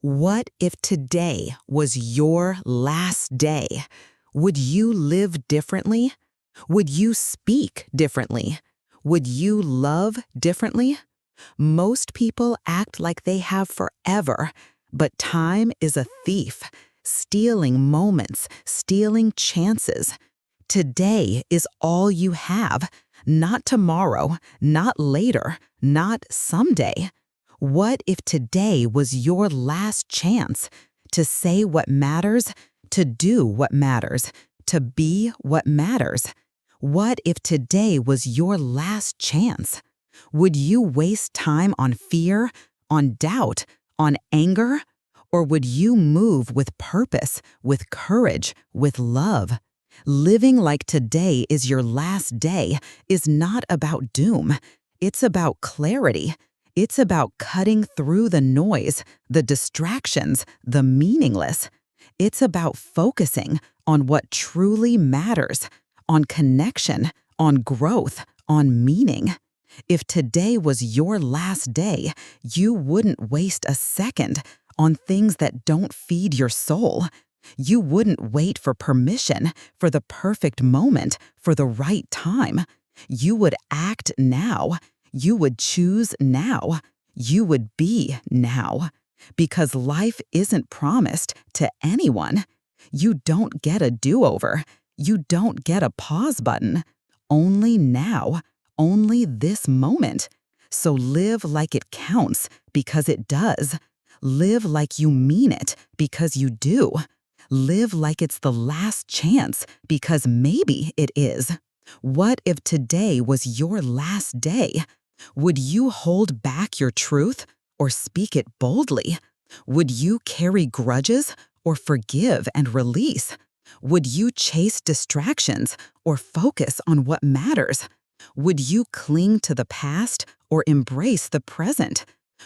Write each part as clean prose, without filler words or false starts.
What if today was your last day? Would you live differently? Would you speak differently? Would you love differently? Most people act like they have forever, but time is a thief, stealing moments, stealing chances. Today is all you have, not tomorrow, not later, not someday. What if today was your last chance to say what matters, to do what matters, to be what matters? What if today was your last chance? Would you waste time on fear, on doubt, on anger? Or would you move with purpose, with courage, with love? Living like today is your last day is not about doom. It's about clarity. It's about cutting through the noise, the distractions, the meaningless. It's about focusing on what truly matters, on connection, on growth, on meaning. If today was your last day, you wouldn't waste a second on things that don't feed your soul. You wouldn't wait for permission, for the perfect moment, for the right time. You would act now. You would choose now. You would be now. Because life isn't promised to anyone. You don't get a do-over. You don't get a pause button. Only now. Only this moment. So live like it counts, because it does. Live like you mean it, because you do. Live like it's the last chance, because maybe it is. What if today was your last day? Would you hold back your truth or speak it boldly? Would you carry grudges or forgive and release? Would you chase distractions or focus on what matters? Would you cling to the past or embrace the present?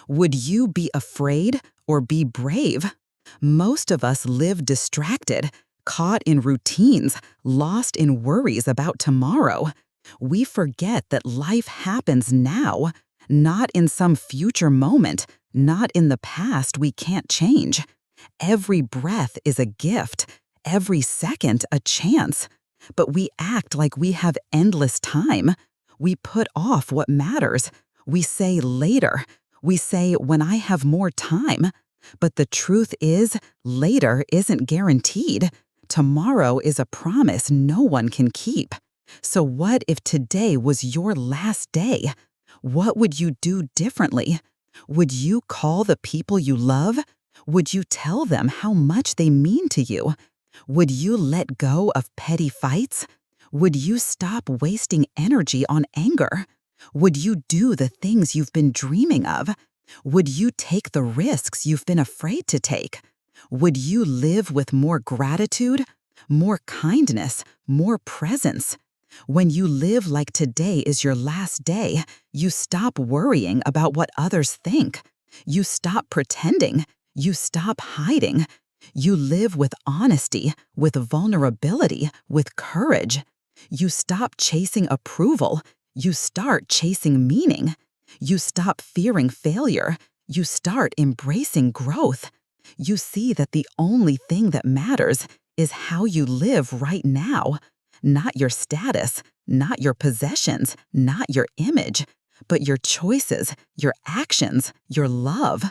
Would you be afraid or be brave? Most of us live distracted, caught in routines, lost in worries about tomorrow. We forget that life happens now, not in some future moment, not in the past we can't change. Every breath is a gift, every second a chance. But we act like we have endless time. We put off what matters. We say later. We say when I have more time. But the truth is, later isn't guaranteed. Tomorrow is a promise no one can keep. So what if today was your last day? What would you do differently? Would you call the people you love? Would you tell them how much they mean to you? Would you let go of petty fights? Would you stop wasting energy on anger? Would you do the things you've been dreaming of? Would you take the risks you've been afraid to take? Would you live with more gratitude, more kindness, more presence? When you live like today is your last day, you stop worrying about what others think. You stop pretending. You stop hiding. You live with honesty, with vulnerability, with courage. You stop chasing approval. You start chasing meaning. You stop fearing failure. You start embracing growth. You see that the only thing that matters is how you live right now. Not your status, not your possessions, not your image, but your choices, your actions, your love.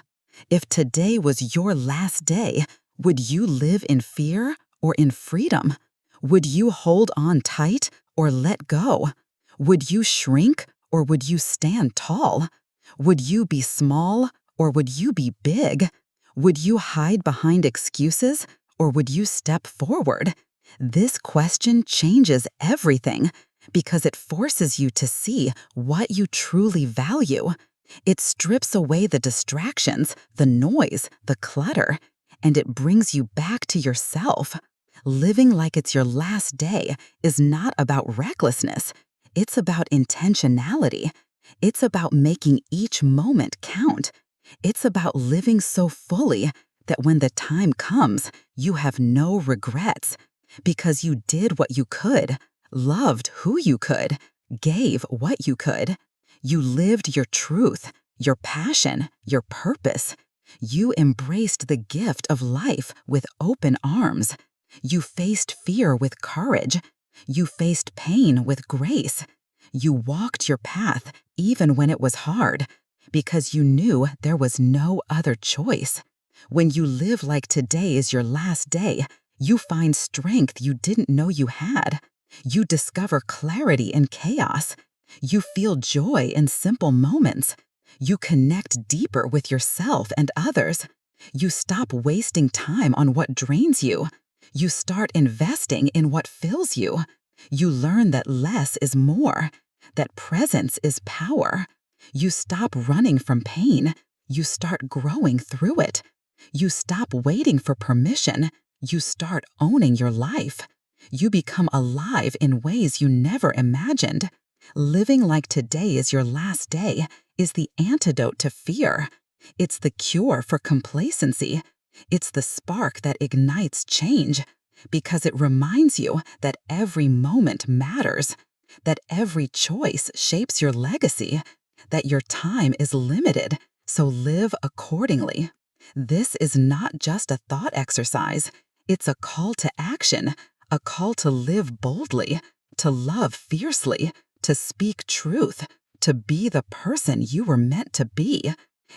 If today was your last day, would you live in fear or in freedom? Would you hold on tight or let go? Would you shrink or would you stand tall? Would you be small or would you be big? Would you hide behind excuses or would you step forward? This question changes everything because it forces you to see what you truly value. It strips away the distractions, the noise, the clutter, and it brings you back to yourself. Living like it's your last day is not about recklessness. It's about intentionality. It's about making each moment count. It's about living so fully that when the time comes, you have no regrets because you did what you could, loved who you could, gave what you could. You lived your truth, your passion, your purpose. You embraced the gift of life with open arms. You faced fear with courage. You faced pain with grace. You walked your path even when it was hard, because you knew there was no other choice. When you live like today is your last day, you find strength you didn't know you had. You discover clarity in chaos. You feel joy in simple moments. You connect deeper with yourself and others. You stop wasting time on what drains you. You start investing in what fills you. You learn that less is more, that presence is power. You stop running from pain. You start growing through it. You stop waiting for permission. You start owning your life. You become alive in ways you never imagined. Living like today is your last day is the antidote to fear. It's the cure for complacency. It's the spark that ignites change, because it reminds you that every moment matters, that every choice shapes your legacy, that your time is limited, so live accordingly. This is not just a thought exercise. It's a call to action, a call to live boldly, to love fiercely, to speak truth, to be the person you were meant to be.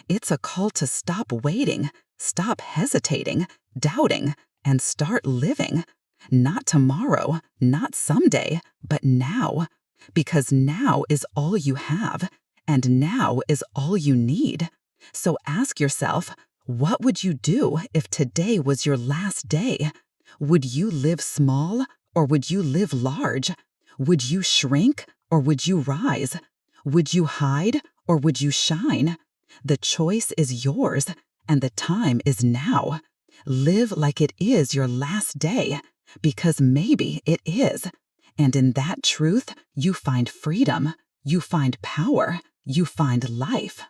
It's a call to stop waiting, stop hesitating, doubting, and start living. Not tomorrow, not someday, but now. Because now is all you have, and now is all you need. So ask yourself, what would you do if today was your last day? Would you live small, or would you live large? Would you shrink, or would you rise? Would you hide, or would you shine? The choice is yours, and the time is now. Live like it is your last day, because maybe it is. And in that truth, you find freedom, you find power, you find life.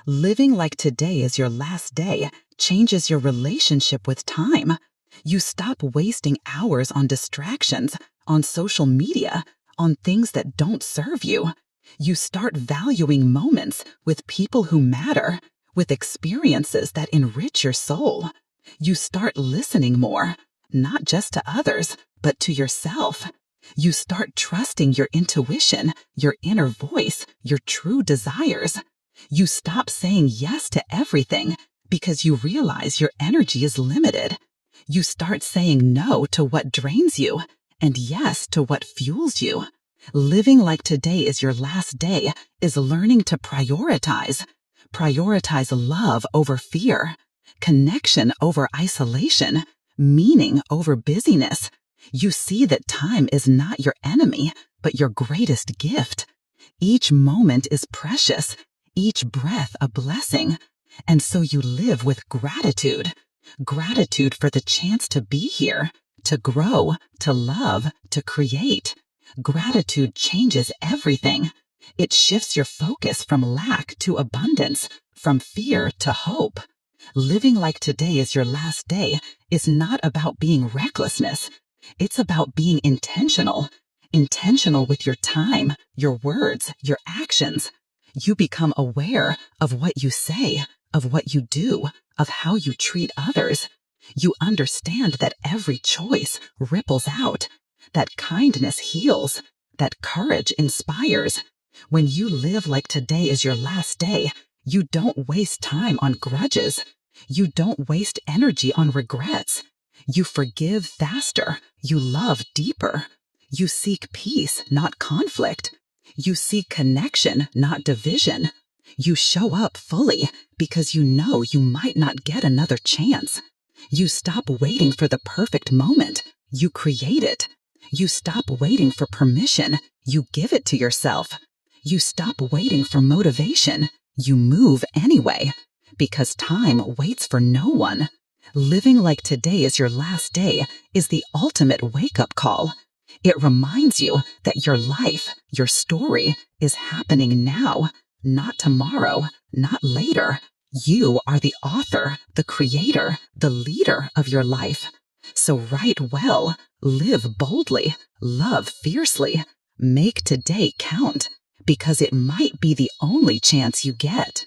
Living like today is your last day changes your relationship with time. You stop wasting hours on distractions, on social media, on things that don't serve you. You start valuing moments with people who matter, with experiences that enrich your soul. You start listening more, not just to others, but to yourself. You start trusting your intuition, your inner voice, your true desires. You stop saying yes to everything because you realize your energy is limited. You start saying no to what drains you and yes to what fuels you. Living like today is your last day is learning to prioritize. Prioritize love over fear, connection over isolation, meaning over busyness. You see that time is not your enemy, but your greatest gift. Each moment is precious, each breath a blessing, and so you live with gratitude. Gratitude for the chance to be here, to grow, to love, to create. Gratitude changes everything. It shifts your focus from lack to abundance, from fear to hope. Living like today is your last day is not about being recklessness. It's about being intentional. Intentional with your time, your words, your actions. You become aware of what you say, of what you do, of how you treat others. You understand that every choice ripples out, that kindness heals, that courage inspires. When you live like today is your last day, you don't waste time on grudges. You don't waste energy on regrets. You forgive faster. You love deeper. You seek peace, not conflict. You seek connection, not division. You show up fully because you know you might not get another chance. You stop waiting for the perfect moment. You create it. You stop waiting for permission. You give it to yourself. You stop waiting for motivation. You move anyway, because time waits for no one. Living like today is your last day is the ultimate wake-up call. It reminds you that your life, your story, is happening now, not tomorrow, not later. You are the author, the creator, the leader of your life. So write well, live boldly, love fiercely, make today count, because it might be the only chance you get.